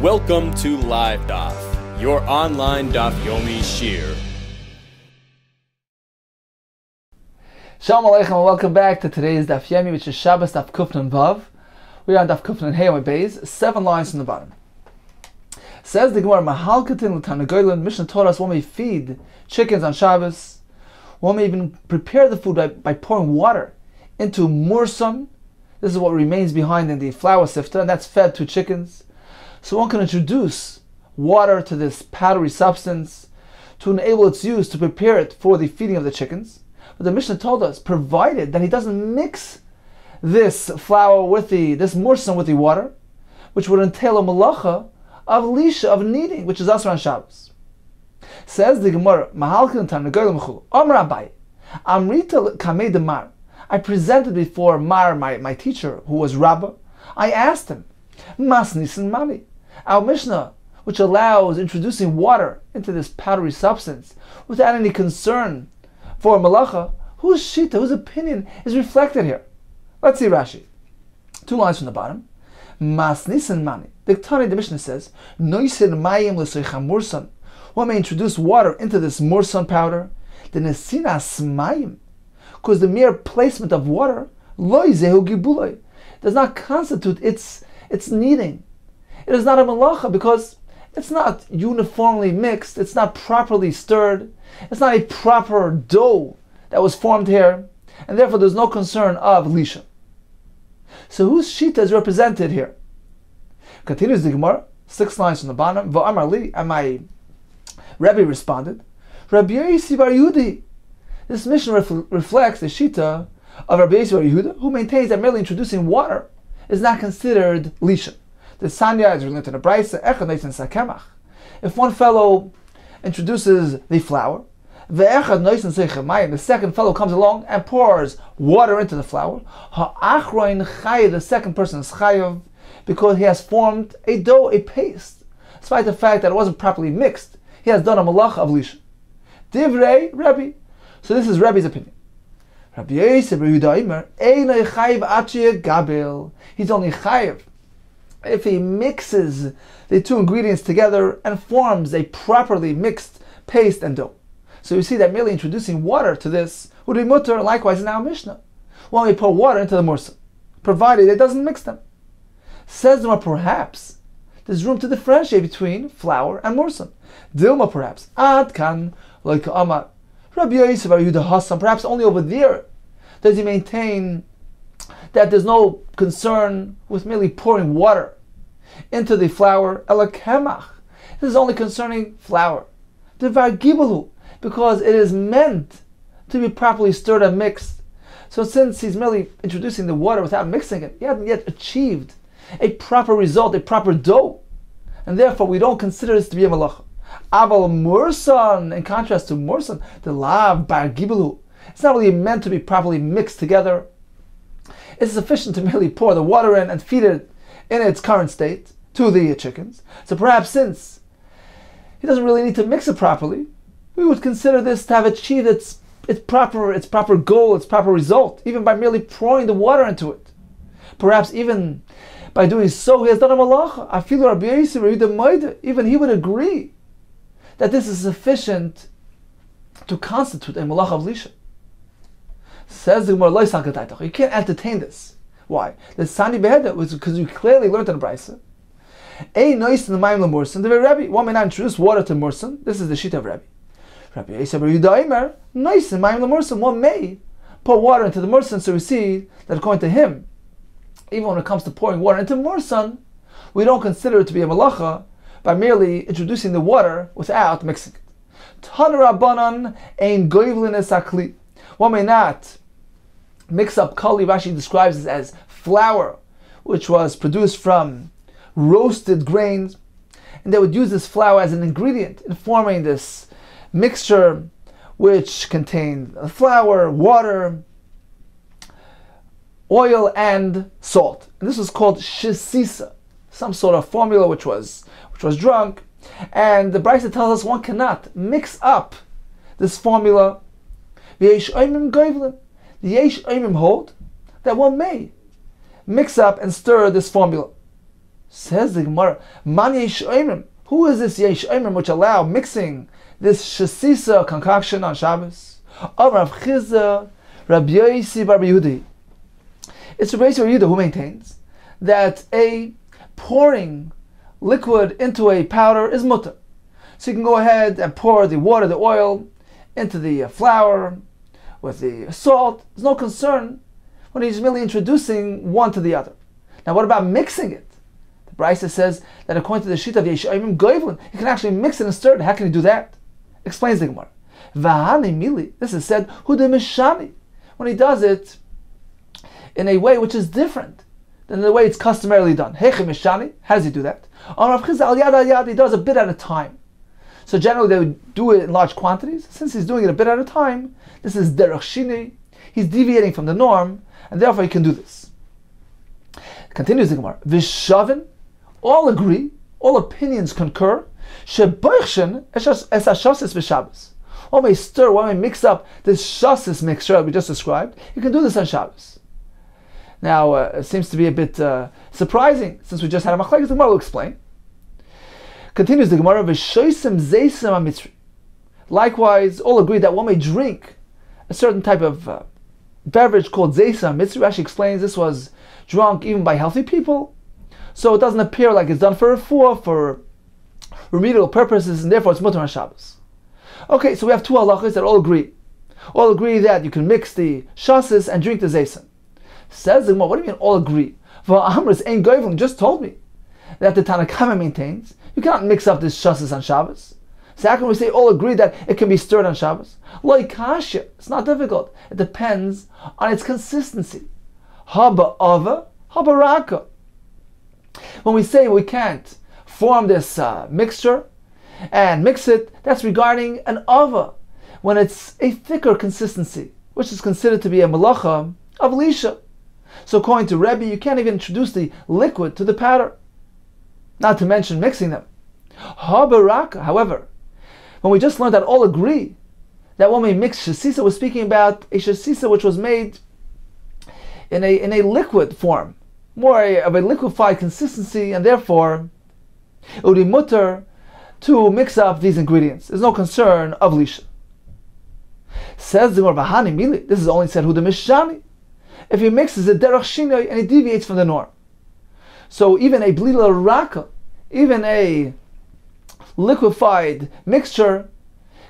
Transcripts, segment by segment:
Welcome to Live Daf, your online Daf Yomi Shiur. Shalom Aleichem and welcome back to today's Daf Yomi, which is Shabbos Daf Kufnan Vav. We are on Daf Kufnan Hey on Beis, 7 lines from the bottom. Says the Gemara, Mahalkatin l'Tanagoylin, Mishnah taught us when we feed chickens on Shabbos, one may even prepare the food by pouring water into mursam. This is what remains behind in the flour sifter, and that's fed to chickens. So one can introduce water to this powdery substance to enable its use to prepare it for the feeding of the chickens. But the Mishnah told us, provided that he doesn't mix this flour with this mursam with the water, which would entail a malacha of lisha, of kneading, which is also on Shabbos. Says the Gemara, Mahalkin Tanagoyim Mechulu, Amr Abai, Amrita Kamei Demar. I presented before Mar, my teacher, who was Rabbah. I asked him, Mas Nisan Mami, our Mishnah, which allows introducing water into this powdery substance without any concern for malacha, whose shita, whose opinion is reflected here? Let's see Rashi. 2 lines from the bottom. Mas Nisan Mami. The Mishnah says, Noisin Mayim L'Seicha Mursan. One may introduce water into this mursan powder, the Nesinas Mayim, because the mere placement of water, Loi Zehu Gibuloi, does not constitute its kneading. It is not a malacha because it's not uniformly mixed, it's not properly stirred, it's not a proper dough that was formed here, and therefore there's no concern of lisha. So whose shita is represented here? Continues the Gemara, 6 lines from the bottom. V'amar li, and my Rebbe responded, Rabbi Yosi bar Yehudi. This mission reflects the shita of Rabbi Yosi bar Yehuda, who maintains that merely introducing water is not considered lisha. The Sanya is related to the Braisa, Echad Noisin Sakemach. If one fellow introduces the flour, Ve'echad Noisin Seichemayim, the second fellow comes along and pours water into the flour, Ha'achroin Chayav, the second person is Chayav, because he has formed a dough, a paste. Despite the fact that it wasn't properly mixed, he has done a malach of lisha. Divrei Rabbi. So this is Rabbi's opinion. Rabbi Yosef bar Yehuda Omer, Einay Chayav Achi Gabel. He's only Chayav if he mixes the two ingredients together and forms a properly mixed paste and dough. So you see that merely introducing water to this would be mutter, likewise in our Mishnah. When we pour water into the mursa, provided it doesn't mix them. Says Dilma, perhaps there's room to differentiate between flour and mursa. Dilma, perhaps Ad kan like Amar Rabbi Yosef bar Yehuda Hasan, perhaps only over there does he maintain that there's no concern with merely pouring water into the flour. Ela kemach. This is only concerning flour. Devar gibalu, because it is meant to be properly stirred and mixed. So since he's merely introducing the water without mixing it, he hasn't yet achieved a proper result, a proper dough. And therefore we don't consider this to be a malacha. Aval mursan, in contrast to mursan, the lav bar gibalu, it's not really meant to be properly mixed together. It's sufficient to merely pour the water in and feed it in its current state to the chickens. So perhaps since he doesn't really need to mix it properly, we would consider this to have achieved its proper goal, its proper result, even by merely pouring the water into it. Perhaps even by doing so, he has done a malacha. I feel Rabbi Yosef bar Yehuda, even he would agree that this is sufficient to constitute a malacha of lisha. Says the Gemara, you can't entertain this. Why? The Sani Beheda was because you clearly learned in the Braisa. A noise in the Mayim Lemursan, the Rabbi. One may not introduce water to Mursan. This is the sheet of Rabbi. Rabbi Yosef bar Yehuda Omer, noise in Mayim Lemursan. One may pour water into the Mursan, so we see that according to him, even when it comes to pouring water into Mursan, we don't consider it to be a malacha by merely introducing the water without mixing it. Tan Rabbanan ein goyvlin es akli. One may not mix up kali. Rashi describes it as flour, which was produced from roasted grains, and they would use this flour as an ingredient in forming this mixture, which contained flour, water, oil, and salt. And this was called shisisa, some sort of formula which was drunk. And the Braisa tells us one cannot mix up this formula. The Yesh Oimim hold that one may mix up and stir this formula. Says the Gemara, Man yesh oimrim. Who is this yesh oimrim which allow mixing this shasisa concoction on Shabbos? Of Rav Chizda, Rabbi Yosi Bar Yehudi. It's Rabbi Yosi Bar Yehuda who maintains that a pouring liquid into a powder is mutter. So you can go ahead and pour the water, the oil, into the flour with the salt. There's no concern when he's merely introducing one to the other. Now what about mixing it? The Brisa says that according to the Shita of Yesh Oimrim Goivlin, you can actually mix it and stir it. How can you do that? Explains the Gemara. V'hani mili. This is said, Hu de mishani. When he does it in a way which is different than the way it's customarily done. Heche mishani. How does he do that? On Rav Chizda al yad al yad, he does a bit at a time. So generally they would do it in large quantities. Since he's doing it a bit at a time, this is derech shini. He's deviating from the norm, and therefore he can do this. Continues the Gemara. Vishavin, all agree, all opinions concur. Sheboichshen es hashasis v'Shabbos. One may stir, one may mix up this shasis mixture that we just described. You can do this on Shabbos. Now, it seems to be a bit surprising, since we just had a machlekes. The Gemara will explain. Continues the Gemara, V'shoisem zeisem ha-mitzri. Likewise, all agree that one may drink a certain type of beverage called zeisem ha-mitzri. Rashi explains this was drunk even by healthy people, so it doesn't appear like it's done for refuah, for remedial purposes, and therefore it's mutar on Shabbos. Okay, so we have two halachas that all agree. All agree that you can mix the shasis and drink the zeisem. Says the Gemara, what do you mean all agree? V'amris ein goivlin just told me that the Tanakama maintains you cannot mix up this shasis on Shabbos. So how can we say all agree that it can be stirred on Shabbos? Like kasha, it's not difficult. It depends on its consistency. Haba ava, haba raka. When we say we can't form this mixture and mix it, that's regarding an ava, when it's a thicker consistency, which is considered to be a malacha of lisha. So according to Rebbe, you can't even introduce the liquid to the powder, not to mention mixing them. Habaraka, however, when we just learned that all agree that when we mix shasisa, we're speaking about a shasisa which was made in a liquid form, more of a liquefied consistency, and therefore it would be mutter to mix up these ingredients. There's no concern of lisha. Says the Gemara, V'hani mili. This is only said hu de mishani. If he mixes it derech shinoi and he deviates from the norm. So even a blila raka, even a liquefied mixture,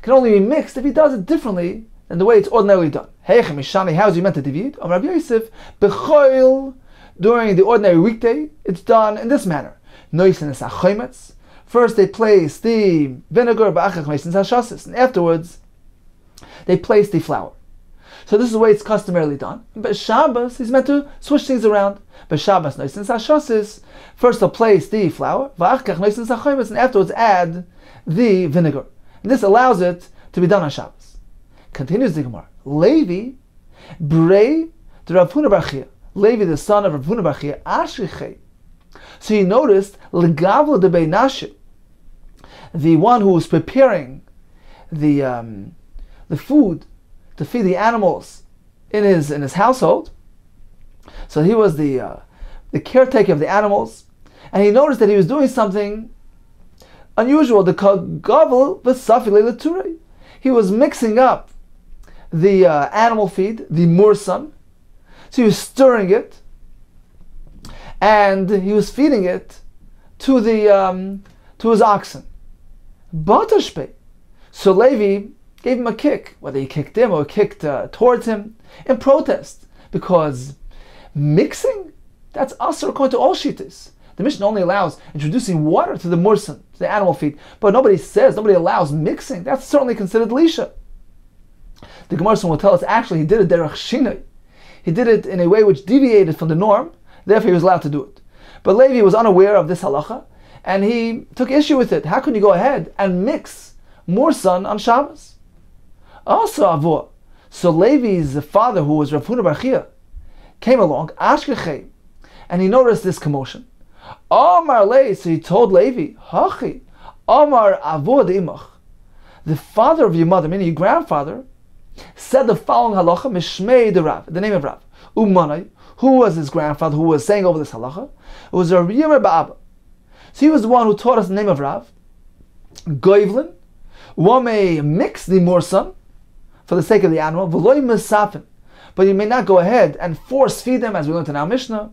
can only be mixed if he does it differently than the way it's ordinarily done. Heichem mishani, how is he meant to deviate? Rabbi Yosef, b'choil, during the ordinary weekday, it's done in this manner. Noisen es achometz. First they place the vinegar, ba'achach noisen es hashasis, and afterwards they place the flour. So this is the way it's customarily done. But Shabbos, he's meant to switch things around. But Shabbos, noisen es hashasis, first they'll place the flour, ba'achach noisen es achometz, and afterwards add the vinegar. And this allows it to be done on Shabbos. Continues the Gemara. Levi, Brei, the Rav Huna bar Chia. Levi, the son of Rav Huna bar Chia, Ashrichei. So he noticed, Legavla de Beinashi, the one who was preparing the food to feed the animals in his household. So he was the caretaker of the animals, and he noticed that he was doing something unusual. The gavel v'safi le'leturei. He was mixing up the animal feed, the mursan. So he was stirring it, and he was feeding it to his oxen. Batashpe. So Levi gave him a kick, whether he kicked him or kicked towards him, in protest, because mixing, that's asur according to all shittas. The Mishnah only allows introducing water to the mursan, to the animal feed, but nobody allows mixing. That's certainly considered lisha. The Gemara will tell us actually he did it derech shinoi. He did it in a way which deviated from the norm, therefore he was allowed to do it. But Levi was unaware of this halacha, and he took issue with it. How can you go ahead and mix mursan on Shabbos? Also avur. So Levi's father, who was Rav Huna bar Chia, came along, ashkechei, and he noticed this commotion. Amar Le, so he told Levi, Hachi, Amar avur de'imach. The father of your mother, meaning your grandfather, said the following halacha, Mishmei de Rav, the name of Rav. Umanai, who was his grandfather who was saying over this halacha? It was Rav Yirmiyah Ba'aba. So he was the one who taught us the name of Rav. Goivlin, one may mix the mursan for the sake of the animal, v'loy misafin, but you may not go ahead and force feed them, as we learned in our Mishnah.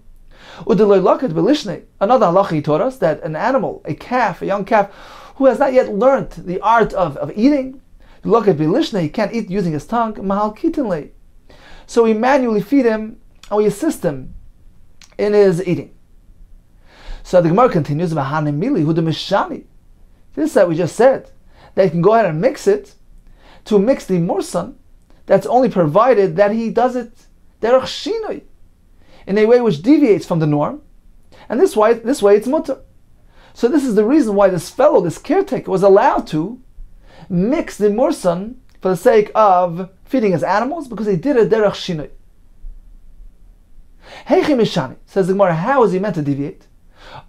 Udeloy laket belishne. Another halacha he taught us that an animal, a calf, a young calf, who has not yet learned the art of eating, laket belishne, he can't eat using his tongue. Mahal kitinle. So we manually feed him and we assist him in his eating. So the Gemara continues, v'hanemili hu demishani. This that we just said, that you can go ahead and mix it, to mix the mursan, that's only provided that he does it derech shinoi, in a way which deviates from the norm, and this way it's mutter. So this is the reason why this fellow, this caretaker, was allowed to mix the mursan for the sake of feeding his animals, because he did it derech shinoi. Heichi mishani, says the Gemara, how is he meant to deviate?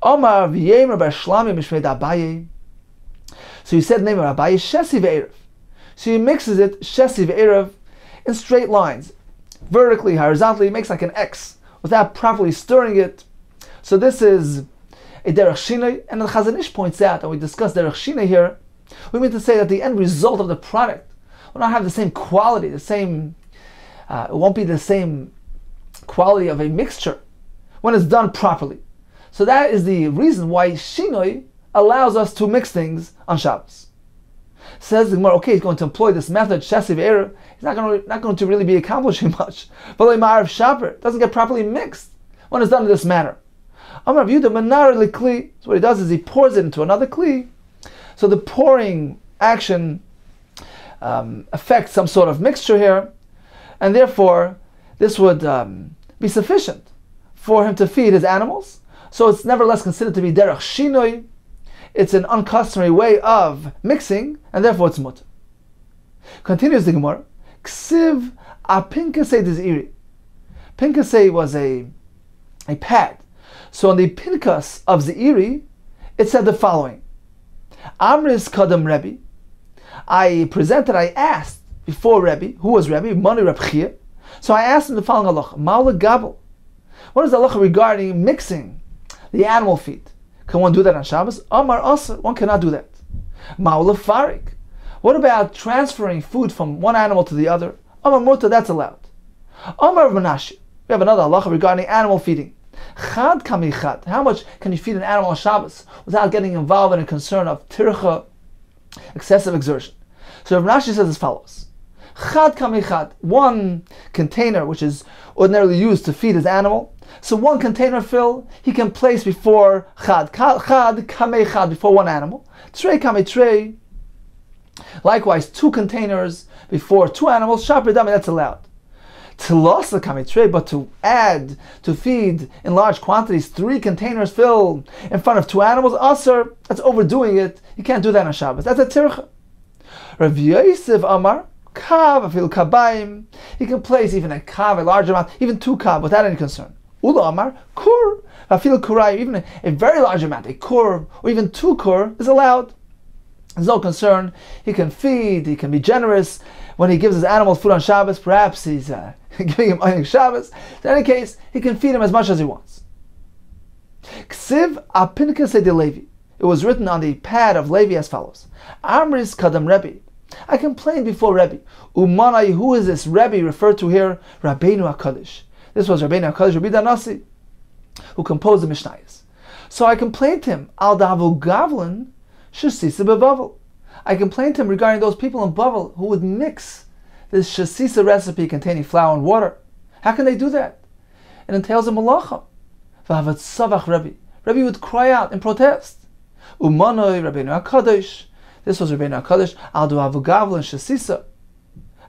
Omar v'yemer bar shlami mishmei Abaye. So he said the name of Abaye, shesi ve'erev. So he mixes it, shesi ve'erev, in straight lines, vertically, horizontally. He makes like an X without properly stirring it. So this is a derech shinoi, and the Chazon Ish points out, and we discussed derech shinoi here, we mean to say that the end result of the product will not have the same quality, it won't be the same quality of a mixture when it's done properly. So that is the reason why shinoi allows us to mix things on Shabbos. Says the Gemara, okay, he's going to employ this method, shesi ve'erev. He's not going to really be accomplishing much. But like ma'arav shaper, doesn't get properly mixed when it's done in this manner. Amar Rav Yehuda manar likli. So what he does is he pours it into another kli. So the pouring action affects some sort of mixture here, and therefore this would be sufficient for him to feed his animals. So it's nevertheless considered to be derech shinoi. It's an uncustomary way of mixing, and therefore it's mutter. Continues the Gemara. Ksiv a pinkasei diziri. Pinkasei was a pad. So on the pinkas of Zeiri, it said the following: Amris kadam Rebbe. I asked before Rebbe, who was Rebbe? Mani Reb Chia. So I asked him the following halacha: Ma'ula gabel. What is the halacha regarding mixing the animal feed? Can one do that on Shabbos? Amar Asa, one cannot do that. Ma'ula farik. What about transferring food from one animal to the other? Amar Muta, that's allowed. Amar Menashe. We have another halacha regarding animal feeding. Chad kami chad. How much can you feed an animal on Shabbos without getting involved in a concern of tircha, excessive exertion? So Rav Menashe says as follows: Chad kami chad. One container which is ordinarily used to feed his animal. So one container fill he can place before chad. Chad kame chad, before one animal. Trei kame trei. Likewise, two containers before two animals. Shaper dami, that's allowed. Tilasa kame trei, but to add, to feed in large quantities, 3 containers filled in front of 2 animals, aser, that's overdoing it. You can't do that on Shabbos. That's a tircha. Rav Yosef Amar, kav afil kabayim. He can place even a kav, a large amount, even 2 kav, without any concern. Ula Amar, kur, afil kurayim, even a very large amount, a kur, or even 2 kur, is allowed. There's no concern. He can feed, he can be generous. When he gives his animals food on Shabbos, perhaps he's giving him on Shabbos. In any case, he can feed him as much as he wants. Ksiv apinkase de Levi. It was written on the pad of Levi as follows: Amris kadam Rebbe. I complained before Rebbe. Umanai, who is this Rebbe referred to here? Rabbeinu HaKadosh. This was Rabbeinu HaKadosh, Rabbi Danasi, who composed the Mishnayos. So I complained to him, Al Davu Gavlin Shasisa Bevavel. I complained to him regarding those people in Bavel who would mix this shasisa recipe containing flour and water. How can they do that? It entails a malacha. V'havat savach Rebbe. Rebbe would cry out in protest. Umanoi Rabbeinu HaKadosh. This was Rabbeinu HaKadosh. Al Davu Gavlin Shasisa.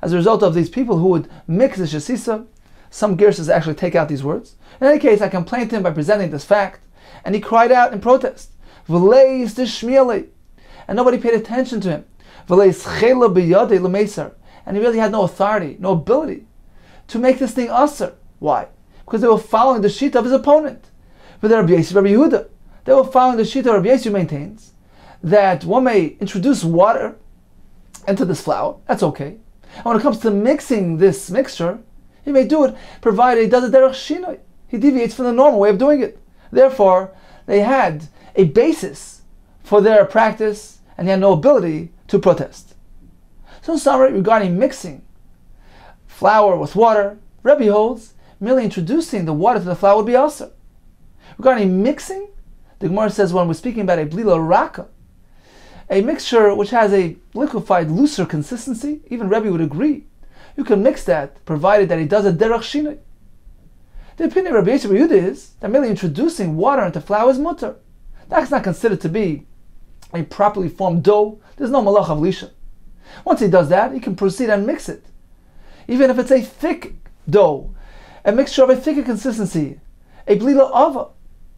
As a result of these people who would mix the shasisa, some Gershas actually take out these words. In any case, I complained to him by presenting this fact, and he cried out in protest. V'leis d'shmiele, and nobody paid attention to him. V'leis chela b'yadei l'meiser, and he really had no authority, no ability to make this thing aser. Why? Because they were following the shita of his opponent. But Rabbi Yehuda, they were following the shita Rabbi Yehuda maintains that one may introduce water into this flour. That's okay. And when it comes to mixing this mixture, he may do it provided he does it derech shinoi. He deviates from the normal way of doing it. Therefore, they had a basis for their practice, and he had no ability to protest. So in summary, regarding mixing flour with water, Rebbe holds merely introducing the water to the flour would be also. Regarding mixing, the Gemara says when we're speaking about a blila raka, a mixture which has a liquefied, looser consistency, even Rebbe would agree, you can mix that, provided that he does a derech shinoi. The opinion of Rabbi Yisrael Yehuda is that merely introducing water into flour is mutter. That's not considered to be a properly formed dough. There's no malach of lisha. Once he does that, he can proceed and mix it. Even if it's a thick dough, a mixture of a thicker consistency, a blila ava,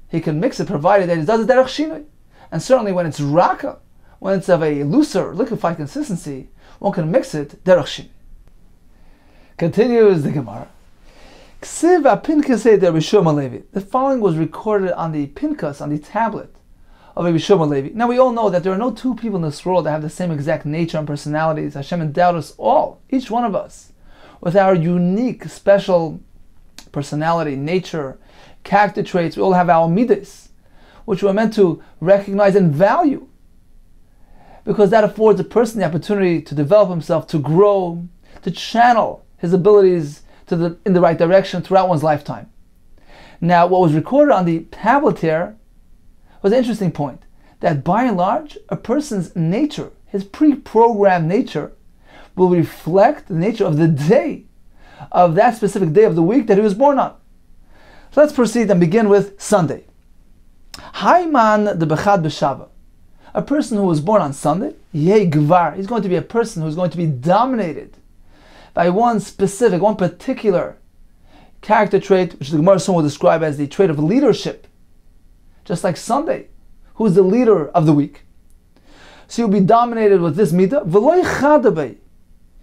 he can mix it provided that he does a derech shinoi. And certainly when it's raka, when it's of a looser, liquefied consistency, one can mix it derech shinoi. Continues the Gemara. The following was recorded on the pinkas, on the tablet of Rabbi Shlomo Levi. Now we all know that there are no two people in this world that have the same exact nature and personalities. Hashem endowed us all, each one of us, with our unique, special personality, nature, character traits. We all have our midas, which we're meant to recognize and value, because that affords a person the opportunity to develop himself, to grow, to channel his abilities in the right direction throughout one's lifetime. Now, what was recorded on the tablet here was an interesting point, that by and large, a person's nature, his pre-programmed nature, will reflect the nature of the day, of that specific day of the week that he was born on. So let's proceed and begin with Sunday. Hayman de Bechad B'Shava. A person who was born on Sunday, Yeh Gvar, he's going to be a person who's going to be dominated by one specific, one particular character trait, which the Gemara soon will describe as the trait of leadership. Just like Sunday, who is the leader of the week. So he'll be dominated with this midah. V'loi chadabei.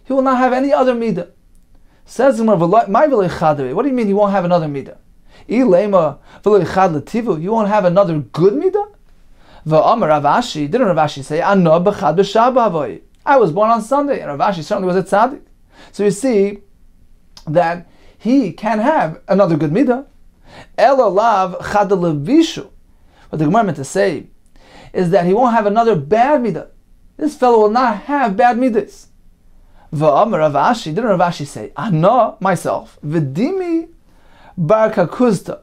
He will not have any other midah. Says the Gemara, my v'loi chadabei. What do you mean he won't have another midah? Ilema v'loi chad letivu. You won't have another good midah? V'amar Rav Ashi. Didn't Rav Ashi say, Ano b'chad b'shabbat havoi. I was born on Sunday, and Rav Ashi certainly was a tzaddik. So you see that he can have another good midah. Elolav chad levishu. What the Gemara meant to say is that he won't have another bad midah. This fellow will not have bad midas. V'amar Rav Ashi. Didn't Rav Ashi say, Ano, myself, v'dimi bar kakuzta.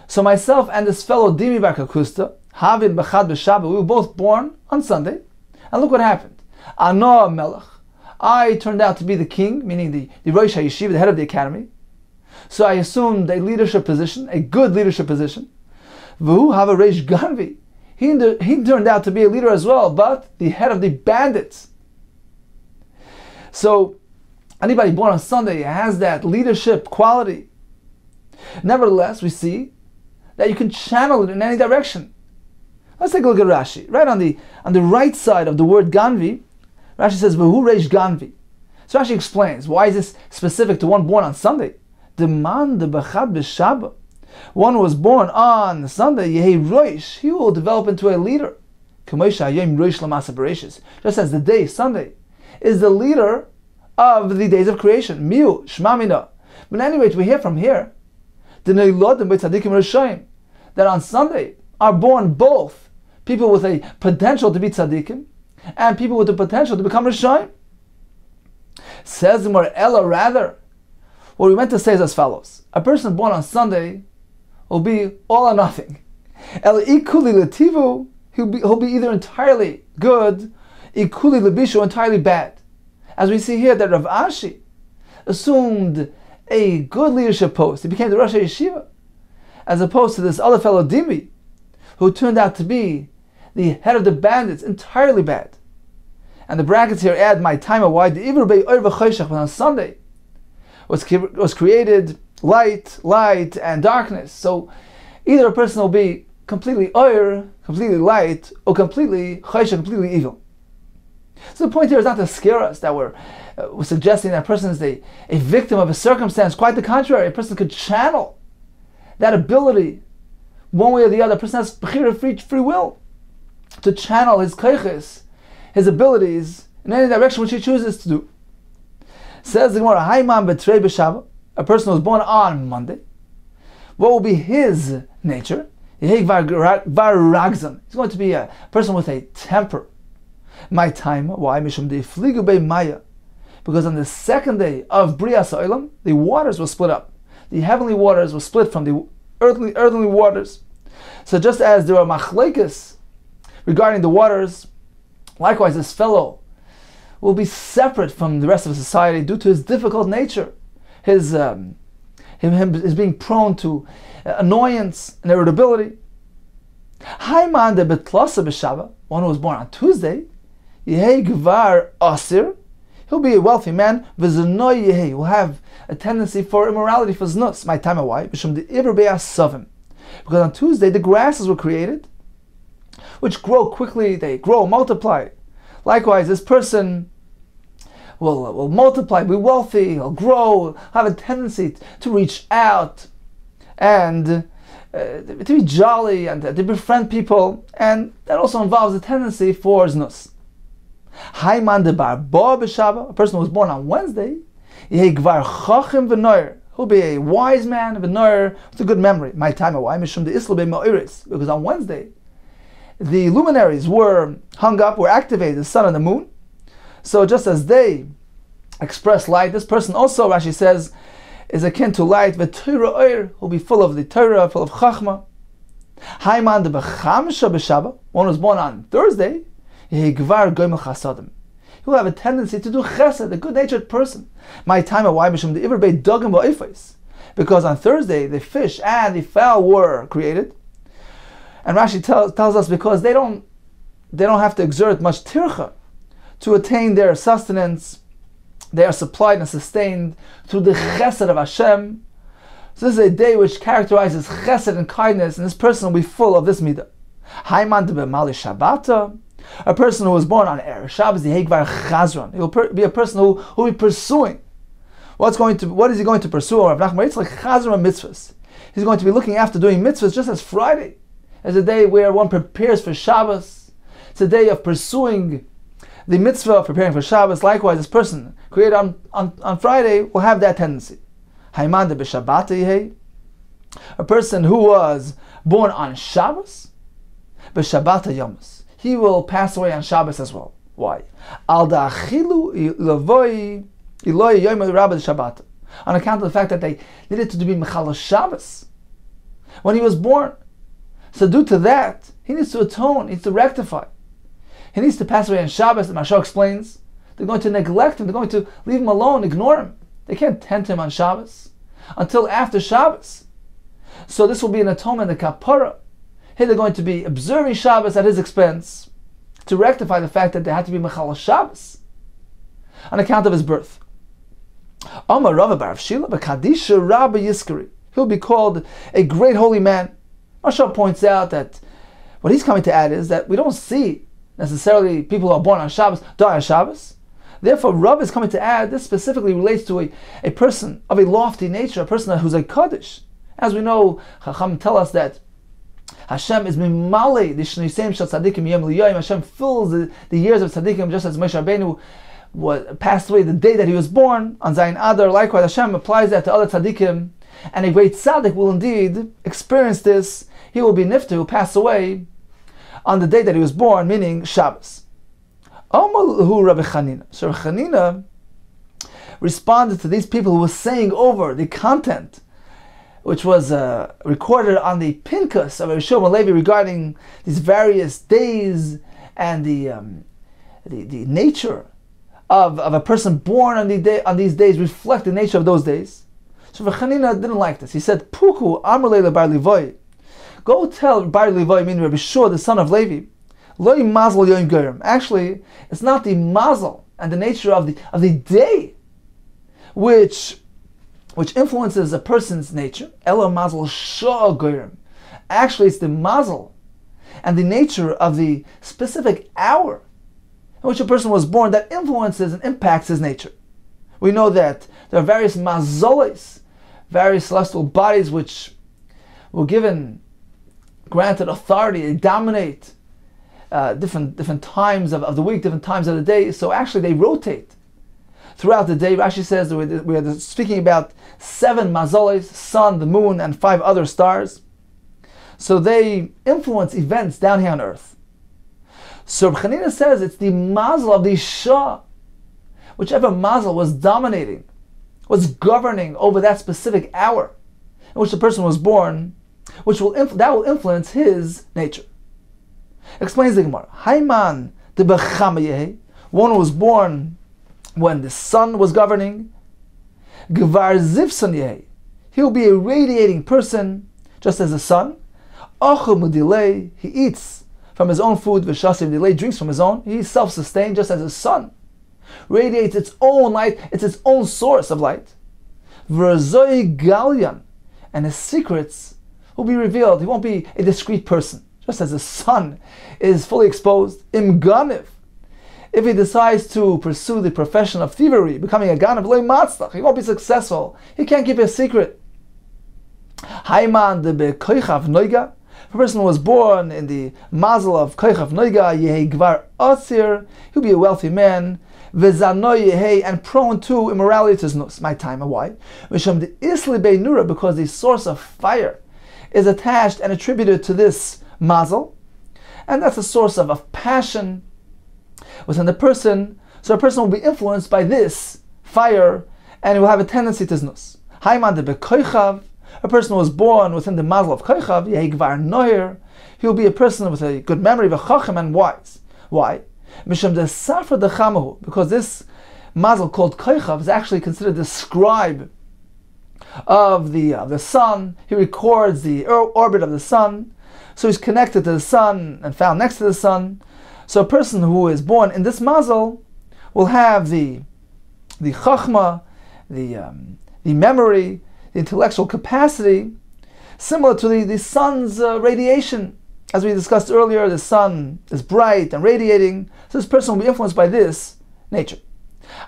So myself and this fellow Dimi bar kakuzta, havin b'chad b'shabbat, we were both born on Sunday. And look what happened. Ano melech. I turned out to be the king, meaning the Rosh HaYeshiva, the head of the academy. So I assumed a leadership position, a good leadership position. V'hu have a Reish Ganvi. He turned out to be a leader as well, but the head of the bandits. So anybody born on Sunday has that leadership quality. Nevertheless, we see that you can channel it in any direction. Let's take a look at Rashi. Right on the right side of the word Ganvi, Rashi says, V'hu Reish Ganvi. So Rashi explains, why is this specific to one born on Sunday? The man de b'chad b'shabbat. One who was born on Sunday, Yehi Roish, he will develop into a leader. Just as the day, Sunday, is the leader of the days of creation. Miu, Shmamina. But anyway, we hear from here, that on Sunday are born both people with a potential to be tzaddikim and people with the potential to become Rishayim. Says the Gemara, Ella, rather, what we meant to say is as follows. A person born on Sunday will be all or nothing. El ikuli letivu, he'll be either entirely good, ikuli lebishu, entirely bad. As we see here that Rav Ashi assumed a good leadership post. He became the Rosh HaYeshiva, as opposed to this other fellow Dimi, who turned out to be the head of the bandits, entirely bad. And the brackets here add my time of why the Ivur Bei Oir V'Choshech, but on Sunday was created light, and darkness. So either a person will be completely oir, completely light, or completely choshech, completely evil. So the point here is not to scare us that we're suggesting that a person is a victim of a circumstance. Quite the contrary, a person could channel that ability one way or the other. A person has free will to channel his koiches, his abilities, in any direction which he chooses to do. Says the Gemara, Hayman betrei b'Shabbat. A person who was born on Monday, what will be his nature? He's going to be a person with a temper. My time, why? Because on the second day of Brias Olam, the waters were split up. The heavenly waters were split from the earthly waters. So just as there are machlekes regarding the waters, likewise this fellow will be separate from the rest of society due to his difficult nature, his being prone to annoyance and irritability. One who was born on Tuesday, he'll be a wealthy man. He'll have a tendency for immorality, for znus. My time, why? Because on Tuesday the grasses were created, which grow quickly. They grow, multiply. Likewise, this person will multiply, be wealthy, he'll grow, have a tendency to reach out and to be jolly and to befriend people, and that also involves a tendency for znus. A person who was born on Wednesday, he'll be a wise man, with a good memory. My time, why? Because on Wednesday the luminaries were hung up, were activated, the sun and the moon. So just as they express light, this person also, Rashi says, is akin to light. Who'll be full of the Torah, full of Chachma. One who's born on Thursday, he'll have a tendency to do chesed, a good-natured person. My time, why? Because on Thursday the fish and the fowl were created. And Rashi tells us because they don't have to exert much tircha to attain their sustenance. They are supplied and sustained through the chesed of Hashem. So this is a day which characterizes chesed and kindness, and this person will be full of this midah. A person who was born on Erev Shabbos, he will be a person who will be pursuing. What is he going to pursue? It's like chazra mitzvahs. He's going to be looking after doing mitzvahs, just as Friday is a day where one prepares for Shabbos. It's a day of pursuing the mitzvah of preparing for Shabbos. Likewise, this person created on Friday will have that tendency. A person who was born on Shabbos, b'Shabbat Yomus, he will pass away on Shabbos as well. Why? On account of the fact that they needed to be Mechal Shabbos when he was born. So due to that, he needs to atone, he needs to rectify. He needs to pass away on Shabbos. The Mashal explains, they're going to neglect him, they're going to leave him alone, ignore him. They can't tend to him on Shabbos until after Shabbos. So this will be an atonement, a kapara. Here they're going to be observing Shabbos at his expense to rectify the fact that they had to be Mechal Shabbos on account of his birth. He'll be called a great holy man. Mashal points out that what he's coming to add is that we don't see necessarily people who are born on Shabbos die on Shabbos. Therefore, Rav is coming to add, this specifically relates to a person of a lofty nature, a person who's a Kaddish. As we know, Chacham tell us that Hashem is mimale the shneisem shel tzaddikim yom liyoyim. Hashem fills the years of tzaddikim, just as Moshe Rabbeinu passed away the day that he was born on Zayin Adar. Likewise, Hashem applies that to other tzaddikim, and a great tzaddik will indeed experience this. He will be nifter, he will pass away on the day that he was born, meaning Shabbos. So Rabbi Chanina responded to these people who were saying over the content which was recorded on the Pinkas of Rishon Levi regarding these various days and the nature of a person born on these days reflect the nature of those days. So Rabbi Chanina didn't like this. He said, Puku Amar Leila Bar Levi. Go tell Bar Levi, meaning Rabbi Shua, the son of Levi, Loi Mazel Yom Gerim. Actually, it's not the mazel and the nature of the day which influences a person's nature. Elo Mazel Shah Gerim. Actually, it's the mazel and the nature of the specific hour in which a person was born that influences and impacts his nature. We know that there are various mazoles, various celestial bodies which were granted authority. They dominate different times of the week, different times of the day. So actually they rotate throughout the day. Rashi says that we are speaking about 7 mazoles, sun, the moon, and 5 other stars. So they influence events down here on earth. So Reb Chanina says it's the mazel of the Shah. Whichever mazel was dominating, was governing over that specific hour in which the person was born, that will influence his nature. Explains the Gemara. Hayman de Bechamayehe, one who was born when the sun was governing. Gvar Zivson Yehe, he will be a radiating person, just as the sun. Ochel Mudilei, he eats from his own food. V'shasim Dilei, drinks from his own. He's self-sustained, just as the sun radiates its own light. It's its own source of light. V'razoi Galyan, and his secrets will be revealed. He won't be a discreet person, just as the sun is fully exposed. Im Ganiv, if he decides to pursue the profession of thievery, becoming a Ganav, Lo Matzlach, he won't be successful. He can't keep a secret. Hayman de Bekoichav Noiga, if a person was born in the mazel of Koichav Noiga, Yehi Gvar Osir, he'll be a wealthy man. V'zanoi Yehi, and prone to immorality to znus. My time, and why? Misham de Isli Beinura, because the source of fire is attached and attributed to this mazel, and that's a source of passion within the person. So a person will be influenced by this fire, and he will have a tendency to znus. Hayman de Bekoichav, a person who was born within the mazel of Koichav, Yehi Gvar Noyer, he will be a person with a good memory, v'chachem, and wise. Why? Misham de Safra de Chamahu, because this mazel called Koichav is actually considered the scribe of the sun. He records the orbit of the sun, so he's connected to the sun and found next to the sun. So a person who is born in this mazel will have the chachma, the memory, the intellectual capacity, similar to the sun's radiation. As we discussed earlier, the sun is bright and radiating, so this person will be influenced by this nature.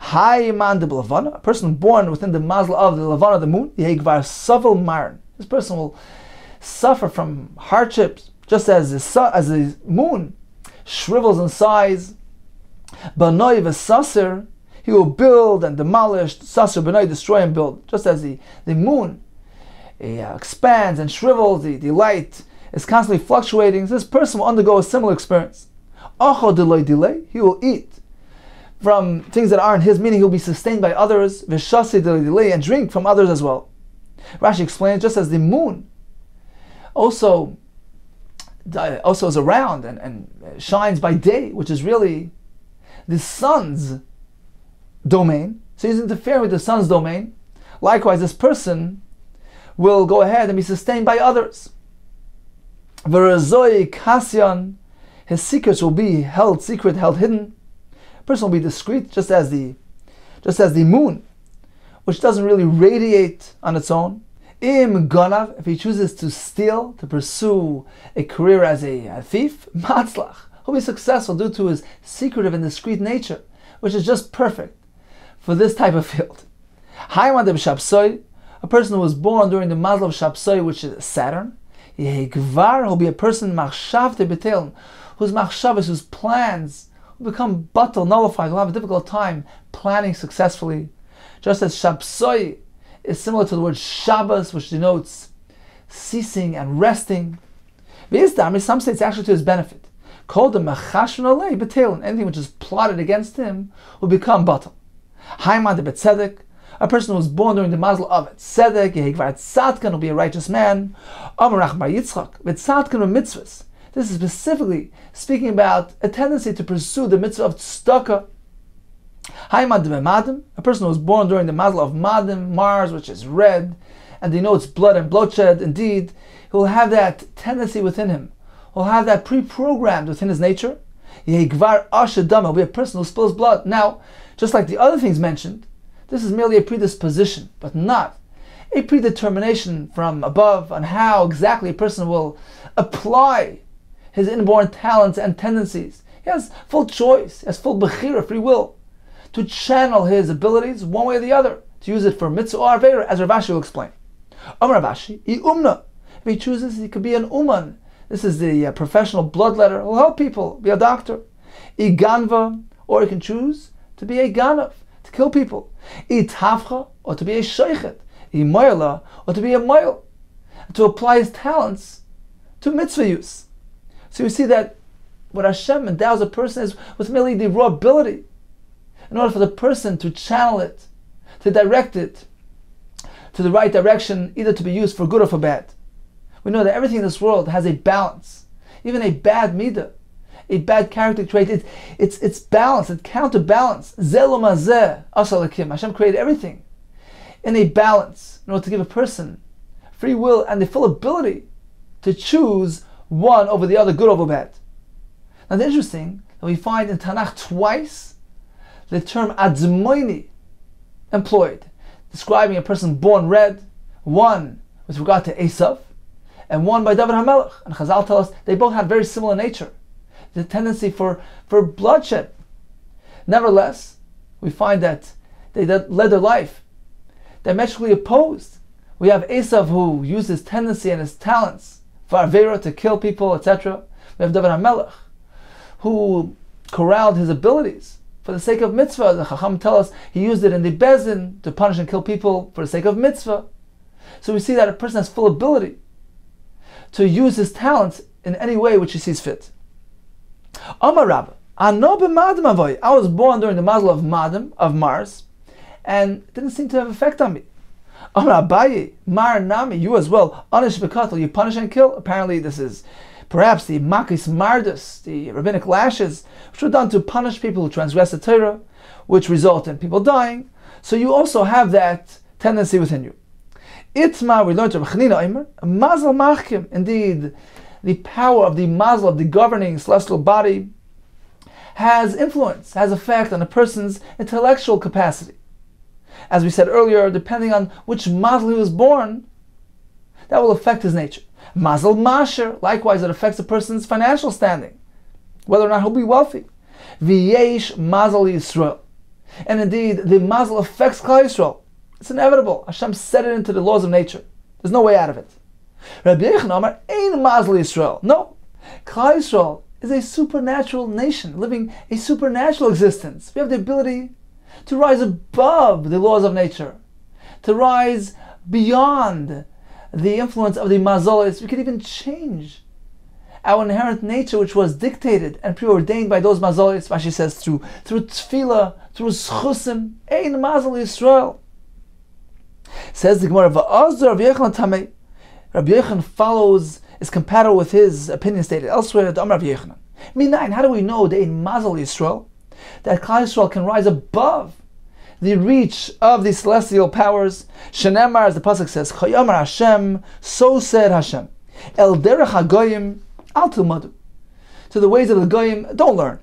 Hayman de Levana, a person born within the mazel of the Levana, the moon, Yehigvar Savel Maran. This person will suffer from hardships, just as the moon shrivels in size. Banoi v'sasir, he will build and demolish. Sasir banoi, destroy and build. Just as the moon expands and shrivels, the light is constantly fluctuating. So this person will undergo a similar experience. Acho delay delay, he will eat from things that aren't his, meaning he'll be sustained by others. V'shasi delay delay, and drink from others as well. Rashi explains, just as the moon also is around and shines by day, which is really the sun's domain. So he's interfering with the sun's domain. Likewise, this person will go ahead and be sustained by others. V'razoi kasyan, his secrets will be held secret, held hidden. A person will be discreet, just as the moon, which doesn't really radiate on its own. Im ganav, if he chooses to steal, to pursue a career as a thief, matzlach, he'll be successful due to his secretive and discreet nature, which is just perfect for this type of field. Hayman de Shabsoi, a person who was born during the mazel of Shabsoi, which is Saturn, Yehigvar, he'll be a person machshav de betel, whose machshavas, whose plans will become batal, nullified, will have a difficult time planning successfully. Just as Shabsoi is similar to the word Shabbos, which denotes ceasing and resting. Some say it's actually to his benefit. Called the machashon alei betel, anything which is plotted against him will become batal. Hayman de betzedek, a person who was born during the mazel of tzedek, yehigvar tzadkan, will be a righteous man. Amarach bar Yitzchak, v'tzadkan v'mitzvahs. This is specifically speaking about a tendency to pursue the mitzvah of tzedakah. Hayman de Madim, a person who was born during the mazel of Madim, Mars, which is red, and denotes blood and bloodshed. Indeed, he will have that tendency within him. He'll have that pre-programmed within his nature. Yehigvar ashadam, will be a person who spills blood. Now, just like the other things mentioned, this is merely a predisposition, but not a predetermination from above on how exactly a person will apply his inborn talents and tendencies. He has full choice, he has full bechira, free will, to channel his abilities one way or the other, to use it for mitzvah or avera, as Rav Ashi will explain. Rav Ashi, umna. If he chooses, he could be an uman. This is the professional bloodletter who will help people, be a doctor. Ganva, or he can choose to be a ganav, to kill people. Tafcha, or to be a sheichet. Moyla, or to be a moyl, to apply his talents to mitzvah use. So you see that what Hashem endows a person is with merely the raw ability, in order for the person to channel it, to direct it to the right direction, either to be used for good or for bad. We know that everything in this world has a balance. Even a bad midah, a bad character trait, it's balanced, it counterbalance. Zelo mazeh asalakim. Hashem created everything in a balance in order to give a person free will and the full ability to choose one over the other, good over bad. Now, it's interesting that we find in Tanakh twice the term adzmoini employed, describing a person born red, one with regard to Esav, and one by David HaMelech. And Chazal tell us they both had very similar nature, the tendency for bloodshed. Nevertheless, we find that they led their life diametrically opposed. We have Esav, who used his tendency and his talents for Avera, to kill people, etc. We have David HaMelech, who corralled his abilities for the sake of mitzvah. The Chacham tell us he used it in the Bezin to punish and kill people for the sake of mitzvah. So we see that a person has full ability to use his talents in any way which he sees fit. Amar Rabba, I was born during the mazel of Madam, of Mars, and it didn't seem to have effect on me. Amar Abaye, Mar Nami, you as well, Anish Bekatel, you punish and kill. Apparently this is perhaps the Makis Mardus, the rabbinic lashes, which were done to punish people who transgress the Torah, which result in people dying. So you also have that tendency within you. Itma, we learned from Chanina Eimer, Mazel Machkim. Indeed, the power of the mazel, of the governing celestial body, has influence, has effect on a person's intellectual capacity. As we said earlier, depending on which mazel he was born, that will affect his nature. Mazel Masher, likewise, it affects a person's financial standing, whether or not he'll be wealthy. V'yesh Mazel Yisrael. And indeed, the mazel affects Klal Yisrael. It's inevitable. Hashem set it into the laws of nature. There's no way out of it. Rabbi Yechon Amar, Ein Mazel Yisrael. No. Klal Yisrael is a supernatural nation, living a supernatural existence. We have the ability to rise above the laws of nature, to rise beyond the influence of the mazolis. We could even change our inherent nature, which was dictated and preordained by those mazolis. Rashi says through tefillah, through schusim. Ein Mazel Yisrael. Says the Gemara, Va'azor Rabbi Yechon Tamei. Rabbi Yechon follows, is compatible with his opinion stated elsewhere. The Amar Rabbi Yechon. Minayin, how do we know that in Mazel Yisrael, that Klal Yisrael can rise above the reach of the celestial powers? Shenemar, as the pasuk says, Chayamar Hashem, so said Hashem. El derech hagoyim al tilmadu. To the ways of the goyim, don't learn.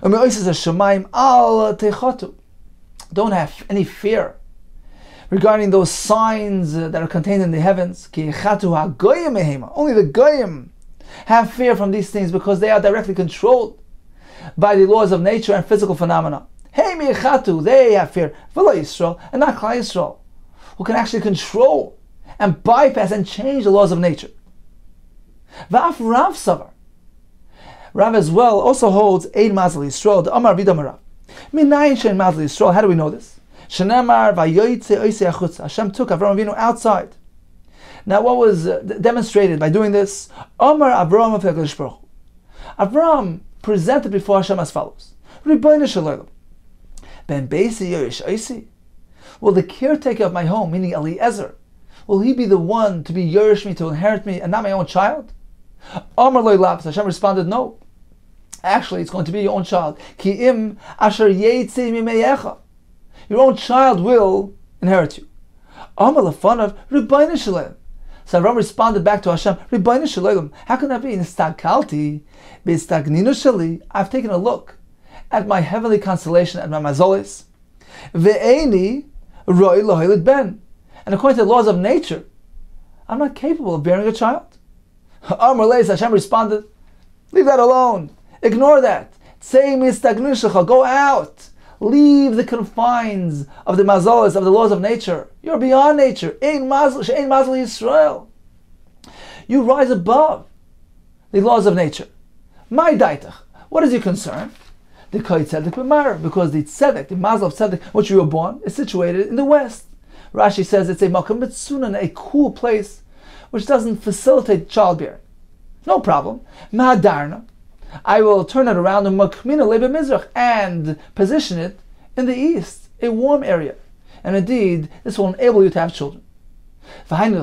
Umeoises hashemayim al techatu. Don't have any fear regarding those signs that are contained in the heavens. Ki chatu hagoyim mehema. Only the goyim have fear from these things because they are directly controlled by the laws of nature and physical phenomena. Hey mi'echatu, they have fear. V'lo Yisrael, and not Klal Yisrael, who can actually control and bypass and change the laws of nature. V'af Rav Savar. Rav as well also holds Ein Mazel Yisrael, the Amar Vidam Rav. Minayin shein Mazel Yisrael, how do we know this? Shenemar v'yoytze oisei achutz. Hashem took Avraham Avinu outside. Now what was demonstrated by doing this? Amar Avraham v'Hakadosh Baruch Hu. Avraham presented before Hashem as follows. Ribono shel olam. Ben beisi yoresh oisi. Will the caretaker of my home, meaning Eliezer, will he be the one to be yoresh me, to inherit me, and not my own child? Amar lo lav. Hashem responded, no. Actually, it's going to be your own child. Ki im asher yetze mimeyecha. Your own child will inherit you. Amar lefanav ribono shel olam. So Avraham responded back to Hashem, Ribono shel olam. How can that be? Nistagkalti b'stagninu sheli. I've taken a look at my heavenly constellation, at my mazolis. Ve'eni roi lohelit ben. And according to the laws of nature, I'm not capable of bearing a child. Amar leis, Hashem responded, leave that alone. Ignore that. Tzei mistagninu shelcha. Go out. Leave the confines of the mazolis, of the laws of nature. You're beyond nature. Ein Mazel Yisrael. You rise above the laws of nature. My daitach. What is your concern? The Koi Tzedek B'Mar, because the Tzedek, the Mazel of Tzedek, which you were born, is situated in the west. Rashi says it's a Makom Mitzunan, a cool place, which doesn't facilitate childbearing. No problem. Mahadarna. I will turn it around and position it in the east, a warm area. And indeed, this will enable you to have children. And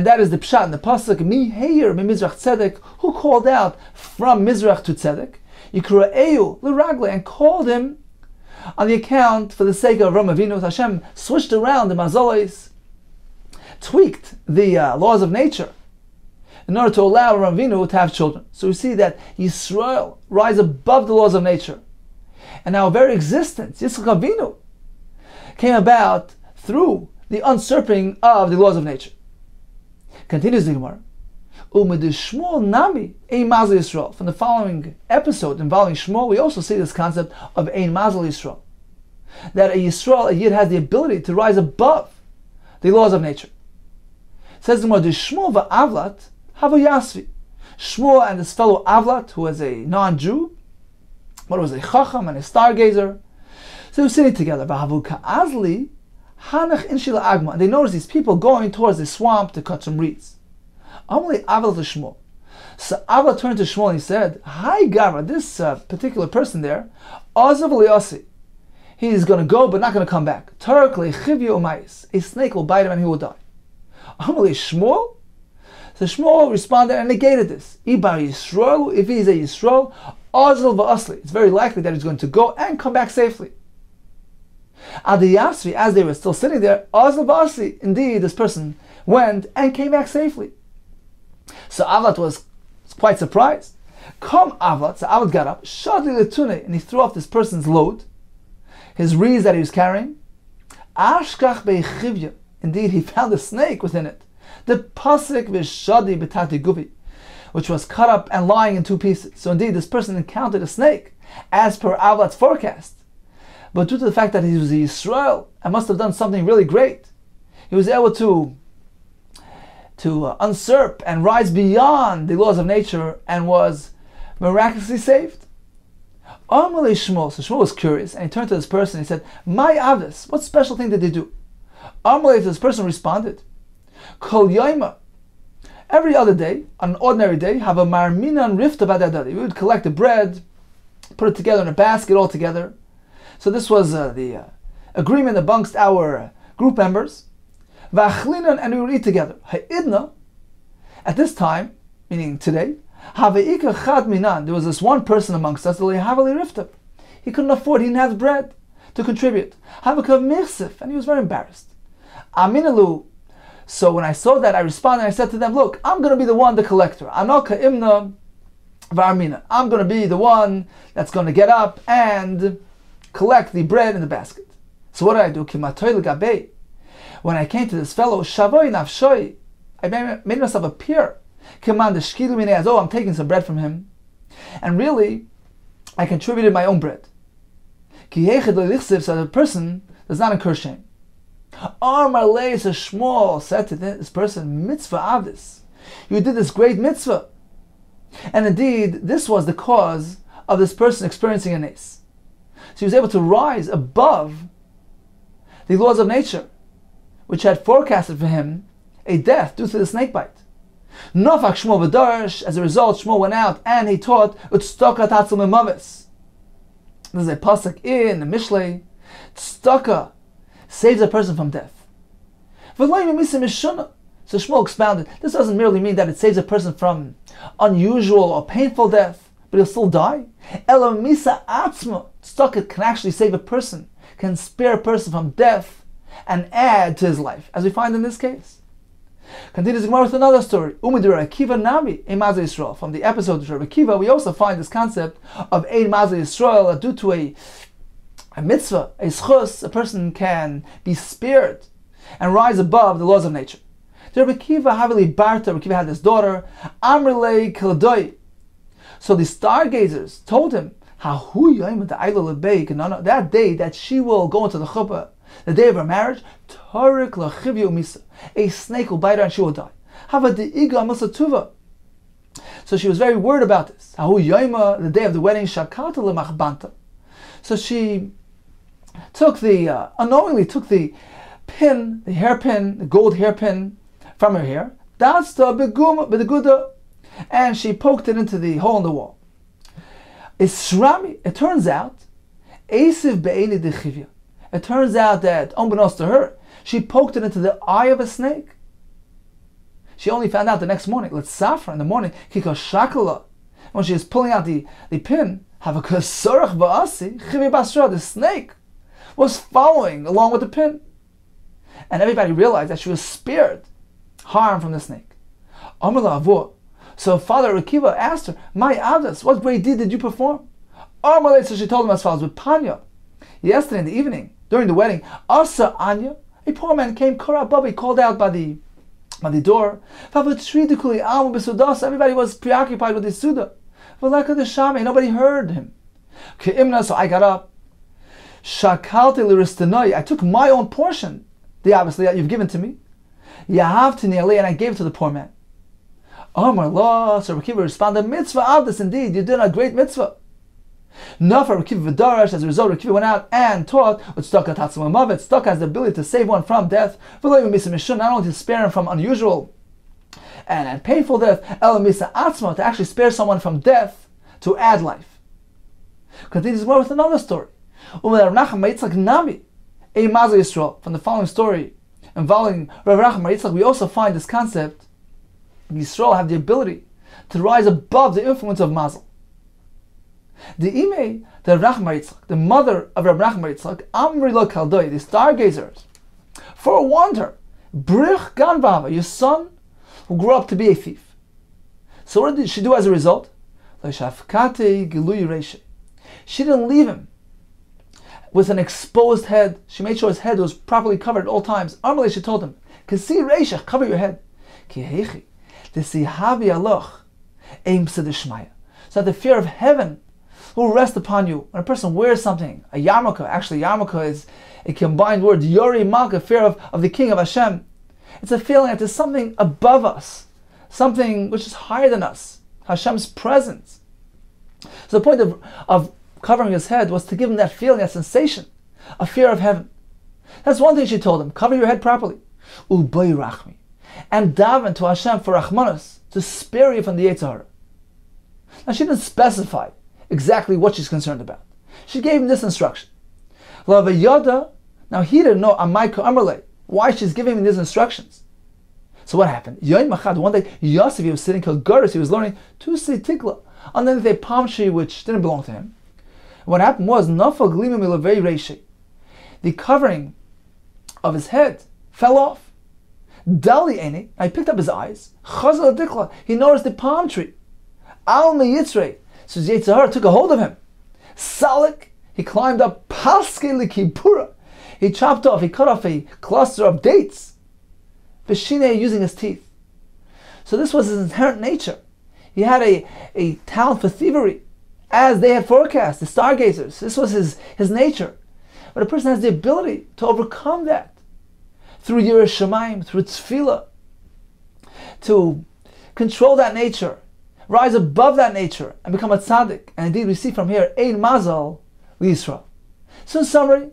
that is the pshat in the pasuk, Mi heir mi Mizrach Tzedek, who called out from Mizrach to Tzedek, Yikra'eu l'ragle, and called him on the account for the sake of Avram Avinu. Hashem switched around the mazoles, tweaked the laws of nature in order to allow Avram Avinu to have children. So we see that Yisrael rise above the laws of nature. And our very existence, Yitzchak Avinu, came about through the usurping of the laws of nature. Continues the Gemara. From the following episode involving Shmuel, we also see this concept of Ein Mazel Yisrael. That a Yisrael, a Yid, has the ability to rise above the laws of nature. It says the Gemara, Shmuel va'avlat havu yasvi. Shmuel and his fellow Avlat, who was a non-Jew, but was a Chacham and a stargazer, so they were sitting together. V'havu ka'azli hanach inshila agma. And they noticed these people going towards the swamp to cut some reeds. Amalei Avlat to Shmuel. So Avlat turned to Shmuel and he said, Hi Gavra, this particular person there, Azav Eliasi. He's going to go but not going to come back. Turk lechivya umayis. A snake will bite him and he will die. Amalei Shmuel. So Shmuel responded and negated this. Ibar Yisrael, if he's a Yisrael, Azav v'asli. It's very likely that he's going to go and come back safely. Adi Yasvi, as they were still sitting there, Azav v'asli. Indeed, this person went and came back safely. So Avlat was quite surprised. Come Avlat, so Avlat got up, shadli letune, and he threw off this person's load, his reeds that he was carrying. Ashkach be'chivya, indeed he found a snake within it. The pasik v'shadi b'tati guvi, which was cut up and lying in two pieces. So indeed this person encountered a snake, as per Avlat's forecast. But due to the fact that he was a Yisrael and must have done something really great, he was able to usurp and rise beyond the laws of nature and was miraculously saved. Amalei Shmuel, so Shmuel was curious and he turned to this person and he said, My Avdus, what special thing did they do? Amalei, this person responded, Kol Yoima, every other day, on an ordinary day, have a marminan rift about that day. We would collect the bread, put it together in a basket all together. So this was the agreement amongst our group members. V'achlinan, and we would eat together. Ha'idna, at this time, meaning today, have'ika chad minan, there was this one person amongst us, he couldn't afford, he didn't have bread to contribute. Havaka mirsif, and he was very embarrassed. Aminalu, so when I saw that, I responded, I said to them, look, I'm going to be the one, the collector. Anoka imna v'armina. I'm going to be the one that's going to get up and collect the bread in the basket. So what did I do? Kimatoy l'gabei. When I came to this fellow, Shavoy Nafshoy, I made myself appear. Command the Shkilu Mine, as though I'm taking some bread from him. And really, I contributed my own bread. So the person does not incur shame. Armalei, so Shmuel said to this person, Mitzvah Avdis. You did this great mitzvah. And indeed, this was the cause of this person experiencing a nace. So he was able to rise above the laws of nature, which had forecasted for him a death due to the snake bite. Nofak Shmuel v'darsh, as a result, Shmuel went out and he taught Tzedakah tatzil memavis. This is a pasuk in the Mishlei. Tzedakah saves a person from death. So Shmuel expounded, this doesn't merely mean that it saves a person from unusual or painful death, but he'll still die. Tzedakah can actually save a person, can spare a person from death and add to his life, as we find in this case. Continues Gemara with another story. From the episode of Rabbi Kiva, we also find this concept of Ein Mazel Yisrael, that due to a mitzvah, a schus, a person can be spared and rise above the laws of nature. Rabbi Kiva had this daughter, Amrlei Kiladoi. So the stargazers told him, that day that she will go into the chuppah, the day of her marriage, a snake will bite her and she will die. So she was very worried about this. The day of the wedding, so she unknowingly took the pin, the hairpin, the gold hairpin from her hair, and she poked it into the hole in the wall. It turns out, it turns out that, unbeknownst to her, she poked it into the eye of a snake. She only found out the next morning, let's safra in the morning, kiko shakala. When she was pulling out the pin, the snake was following along with the pin. And everybody realized that she was spared harm from the snake. So Father Akiva asked her, "My Adas, what great deed did you perform?" So she told him as follows: with Panya, yesterday in the evening, during the wedding, Asa Anya, a poor man came, he called out by the door. Everybody was preoccupied with his Suda. Nobody heard him. So I got up. I took my own portion, obviously that you've given to me. And I gave it to the poor man. So Rabbi Kiva responded, "Mitzvah Avdus, indeed, you did a great mitzvah." Nafar Rabbi V'darash, as a result, Rabbi Kiva went out and taught with Tzedakah Tatzma Mavet. Tzedakah has the ability to save one from death, not only to spare him from unusual and painful death, to actually spare someone from death to add life. Continues more with another story. From the following story involving Rav Nachman Yitzchak, we also find this concept. Yisrael have the ability to rise above the influence of Mazel. The Imei, the Rav Nachman Yitzchak, the mother of Rav Nachman Yitzchak, Amri Lo Kaldoi, the stargazers, forewarned her, Brich Ganvava, your son who grew up to be a thief. So what did she do as a result? She didn't leave him with an exposed head. She made sure his head was properly covered at all times. Amrli, she told him, "Kasi Reishach, cover your head." So that the fear of heaven will rest upon you. When a person wears something, a yarmulke, actually yarmulke is a combined word, Yori Malka, fear of the King of Hashem. It's a feeling that there's something above us, something which is higher than us, Hashem's presence. So the point of covering his head was to give him that feeling, that sensation, a fear of heaven. That's one thing she told him, cover your head properly. Ubay Rachmi. And daven to Hashem for Rachmanos, to spare you from the Yetzer Hara. Now she didn't specify exactly what she's concerned about. She gave him this instruction. Lavayada, now he didn't know Amaika Amrle, why she's giving him these instructions. So what happened? Yoim Machad, one day Yosef, he was sitting Kilgaris, he was learning to say Tikla underneath a palm tree which didn't belong to him. What happened was Nafal Glimim Ilavei Reishi. The covering of his head fell off. Dali Eni, I picked up his eyes. Chazal Dikla, he noticed the palm tree. Al Meyitzrei, so Yetzer Hara took a hold of him. Salik, he climbed up. Paske Likipura, he chopped off, he cut off a cluster of dates. Vishine, using his teeth. So this was his inherent nature. He had a talent for thievery, as they had forecast, the stargazers. This was his nature. But a person has the ability to overcome that through Yiras Shamayim, through Tefillah, to control that nature, rise above that nature, and become a tzaddik. And indeed, we see from here, Ein Mazal L'Yisrael. So in summary,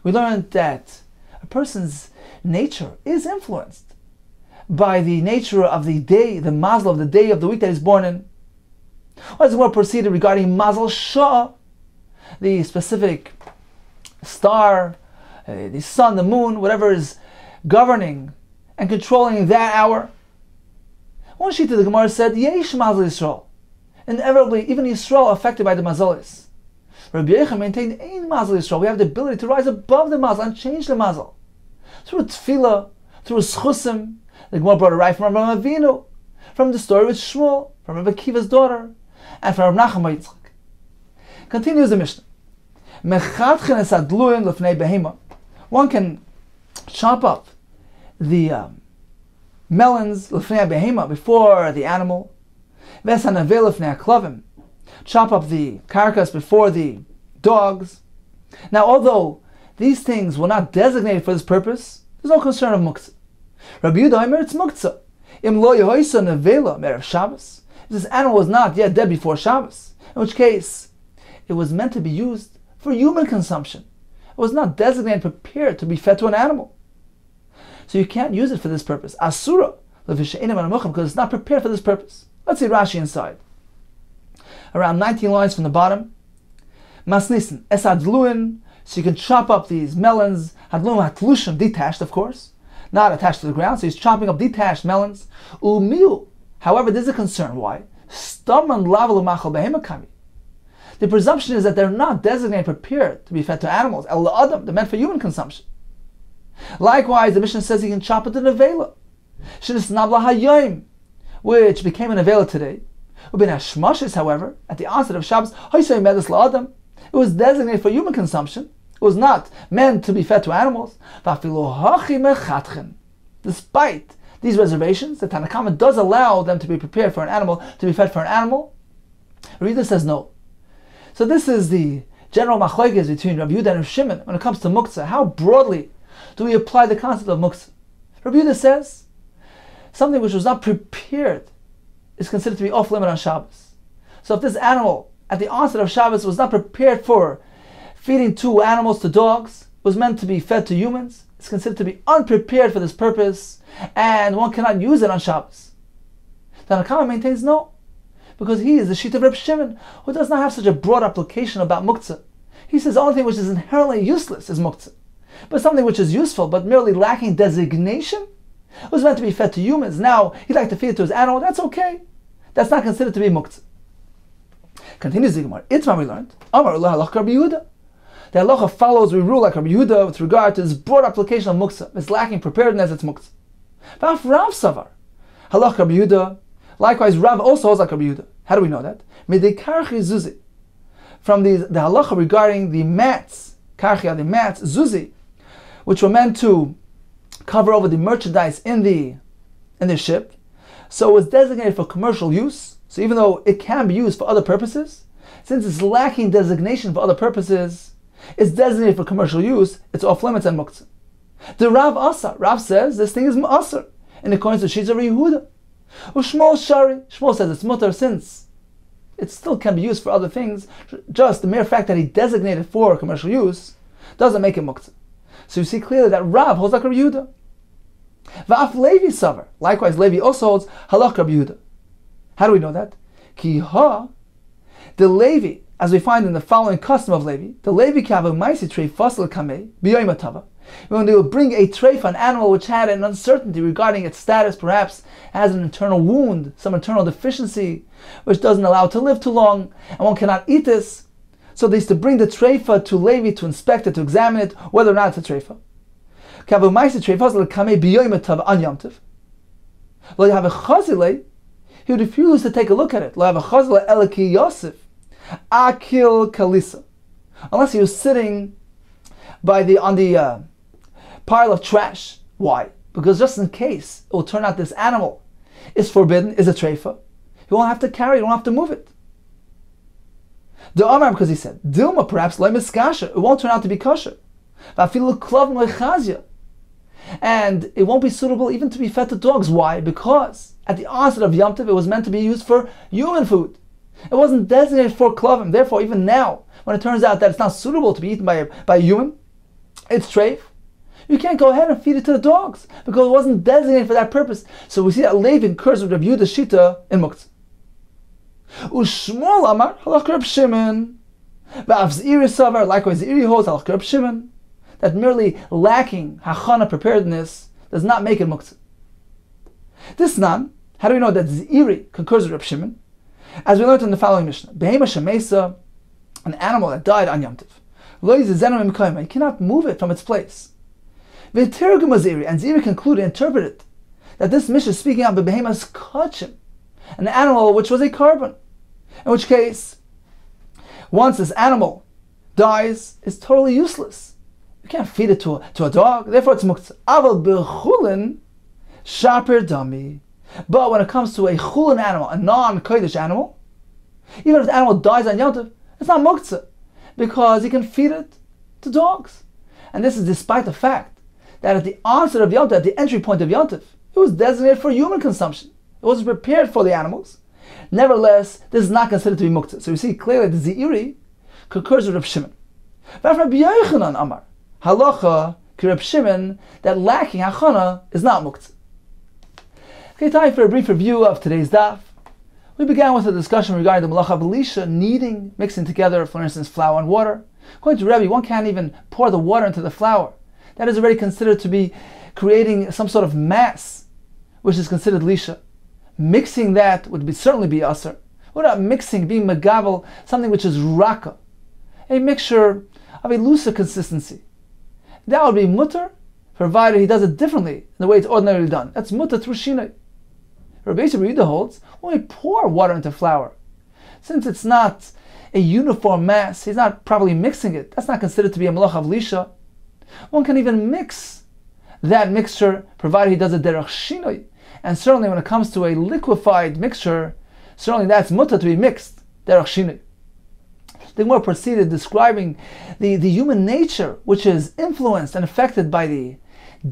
we learned that a person's nature is influenced by the nature of the day, the mazel of the day of the week that he's born in. As the word proceeded regarding Mazel Shah, the specific star, the sun, the moon, whatever is governing and controlling that hour. One sheet of the Gemara said, Yesh Mazel Yisrael. Inevitably, even Yisrael are affected by the Mazalis. Rabbi Yechon maintained, Ein Mazel Yisrael. We have the ability to rise above the Mazel and change the Mazel. Through Tefillah, through Schusim. The Gemara brought a right from Rabbi Avinu, from the story with Shmuel, from Rabbi Kiva's daughter, and from Rav Nachman Yitzchak. Continues the Mishnah. One can chop up the melons before the animal. Chop up the carcass before the dogs. Now, although these things were not designated for this purpose, there's no concern of muktzah. Rabbi Yehuda, it's muktzah. If this animal was not yet dead before Shabbos, in which case it was meant to be used for human consumption. It was not designated, prepared to be fed to an animal. So you can't use it for this purpose. Asura, because it's not prepared for this purpose. Let's see Rashi inside. Around 19 lines from the bottom. Masnissen, es hadluin, so you can chop up these melons. Hadluin hatlushim, detached, of course, not attached to the ground. So he's chopping up detached melons. Umiu. However, there's a concern. Why? Staman lavalu machal behemakami. The presumption is that they're not designated, prepared to be fed to animals. El adam, they're meant for human consumption. Likewise, the Mishnah says you can chop it in a nevela. Shenis nabla hayom, which became an nevela today. Ubin hashmashis, however, at the onset of Shabbos, hoysay medes la'adam, it was designated for human consumption. It was not meant to be fed to animals. Despite these reservations, the Tanna Kama does allow them to be prepared for an animal, to be fed for an animal. Rita says no. So this is the general machlokes between Rabbi Yehuda and Rav Shimon when it comes to muktzah. How broadly do we apply the concept of muktzah? Rabbi Yehuda says something which was not prepared is considered to be off limit on Shabbos. So if this animal at the onset of Shabbos was not prepared for feeding to animals, to dogs, was meant to be fed to humans, it's considered to be unprepared for this purpose, and one cannot use it on Shabbos. Tanna Kama maintains no, because he is the sheet of Reb Shimon, who does not have such a broad application about muktzah. He says the only thing which is inherently useless is muktzah. But something which is useful but merely lacking designation was meant to be fed to humans. Now he'd like to feed it to his animal, that's okay. That's not considered to be muktzah. Continues the Gemara. Itzman we learned. Amar Allah halach Rabbi Yehuda. The halacha follows, we rule like Rabbi Yehuda with regard to this broad application of muktzah. It's lacking preparedness, it's muktzah. V'af Rav savar. Halach Rabbi Yehuda. Likewise, Rav also holds like Rabbi Yehuda. How do we know that? Midei karchi zuzi. From the halacha regarding the mats, karchi are the mats, zuzi, which were meant to cover over the merchandise in the ship. So it was designated for commercial use. So even though it can be used for other purposes, since it's lacking designation for other purposes, it's designated for commercial use, it's off limits and muktzah. The Rav Asa, Rav says this thing is Asar, in accordance to Shitz of Yehuda. Ushmol Shari, Shmuel says it's mutar since it still can be used for other things. Just the mere fact that he designated for commercial use doesn't make it muktzah. So you see clearly that Rav holds like Rabbi Yehuda. Va'af Levi savar. Likewise, Levi also holds halach Rabbi Yehuda. How do we know that? Ki ha, the Levi, as we find in the following custom of Levi, the Levi kavu maisi trei fasel kamei b'yoyim hatava. When they will bring a tray for an animal which had an uncertainty regarding its status, perhaps has an internal wound, some internal deficiency, which doesn't allow it to live too long, and one cannot eat this. So they used to bring the treifa to Levi to inspect it, to examine it, whether or not it's a treifa. Kavu maisi trei fasel kamei b'yoyim hatava an yamtiv. Lo yahav a chazile, he would refuse to take a look at it. Lo yahav a chazile eliki Yosef akil kalisa, unless he was sitting on the pile of trash. Why? Because just in case it will turn out this animal is forbidden, is a treifa, he won't have to carry it, he won't have to move it. The Amar, because he said, Dilma perhaps loy miskasha, it won't turn out to be kosher. Va'afilu klav mechazia, and it won't be suitable even to be fed to dogs. Why? Because at the onset of Yom Tov it was meant to be used for human food. It wasn't designated for klavim. Therefore, even now, when it turns out that it's not suitable to be eaten by a human, it's treif, you can't go ahead and feed it to the dogs because it wasn't designated for that purpose. So we see that Levi incurs with Rabbi Yehuda's shita in muktzah. Ushmol amar halach Reb Shimon, va'af Ziri savar. Likewise, Ziri holds halach Reb Shimon that merely lacking hachana preparedness does not make it muktzah. This nan, how do we know that Ziri concurs with Reb Shimon? As we learned in the following Mishnah, Behema Shemesa, an animal that died on Yom Tov, Lo yizezenu mimkoyma, you cannot move it from its place. V'tergum Ziri, and Ziri concluded, interpreted, that this Mishnah is speaking of Behemas Kachim, an animal which was a carbon, in which case, once this animal dies, it's totally useless. You can't feed it to a dog, therefore it's muktzah. Aval b'chulin shaper dami. But when it comes to a chulin animal, a non-kodesh animal, even if the animal dies on Yom Tov, it's not muktzah, because you can feed it to dogs. And this is despite the fact that at the onset of Yom Tov, at the entry point of Yom Tov, it was designated for human consumption. It wasn't prepared for the animals. Nevertheless, this is not considered to be muktzah. So you see clearly the Zeiri concurs with Reb Shimon. But Rabbi Yochanan Amar, halacha ki Reb Shimon, that lacking hachana is not muktzah. Okay, time for a brief review of today's daf. We began with a discussion regarding the malacha of Elisha, kneading, mixing together, for instance, flour and water. According to Rebbe, one can't even pour the water into the flour. That is already considered to be creating some sort of mass, which is considered lisha. Mixing that would certainly be aser. What about mixing, being megavel, something which is raka, a mixture of a looser consistency? That would be mutter, provided he does it differently in the way it's ordinarily done. That's mutter through shinoi. Rabbi Yehuda holds, when we pour water into flour, since it's not a uniform mass, he's not properly mixing it, that's not considered to be a malach of lisha. One can even mix that mixture, provided he does it derech shinoi. And certainly when it comes to a liquefied mixture, certainly that's mutter to be mixed, derech shinoi. The Gemara proceeded describing the human nature, which is influenced and affected by the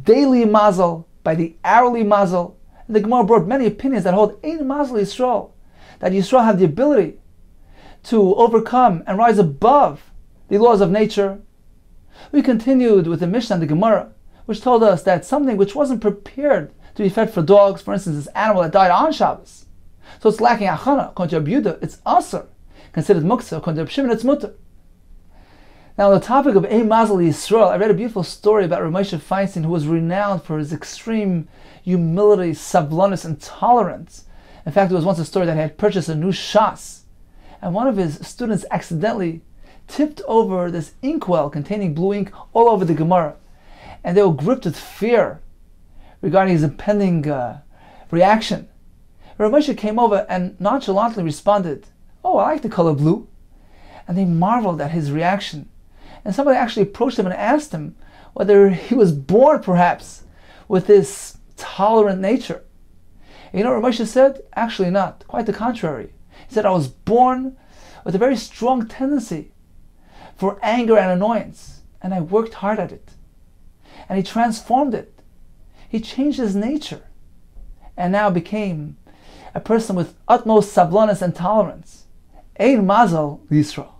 daily mazel, by the hourly mazel. And the Gemara brought many opinions that hold ein mazel Yisrael, that Yisrael have the ability to overcome and rise above the laws of nature. We continued with the Mishnah and the Gemara, which told us that something which wasn't prepared to be fed for dogs, for instance, this animal that died on Shabbos, so it's lacking achana, according to Rabbi Yehuda, it's aser, considered muktzah, according to Rabbi Shimon, it's mutter. Now, on the topic of Ein Mazel Yisrael, I read a beautiful story about Rav Moshe Feinstein, who was renowned for his extreme humility, savlanus, and tolerance. In fact, there was once a story that he had purchased a new shas, and one of his students accidentally tipped over this inkwell containing blue ink all over the Gemara, and they were gripped with fear regarding his impending reaction. Rav Moshe came over and nonchalantly responded, "Oh, I like the color blue." And they marveled at his reaction. And somebody actually approached him and asked him whether he was born perhaps with this tolerant nature. And you know what Rav Moshe said? Actually not. Quite the contrary. He said, "I was born with a very strong tendency for anger and annoyance, and I worked hard at it. And he transformed it. He changed his nature, and now became a person with utmost sablonis and tolerance." Ein Mazel Yisrael.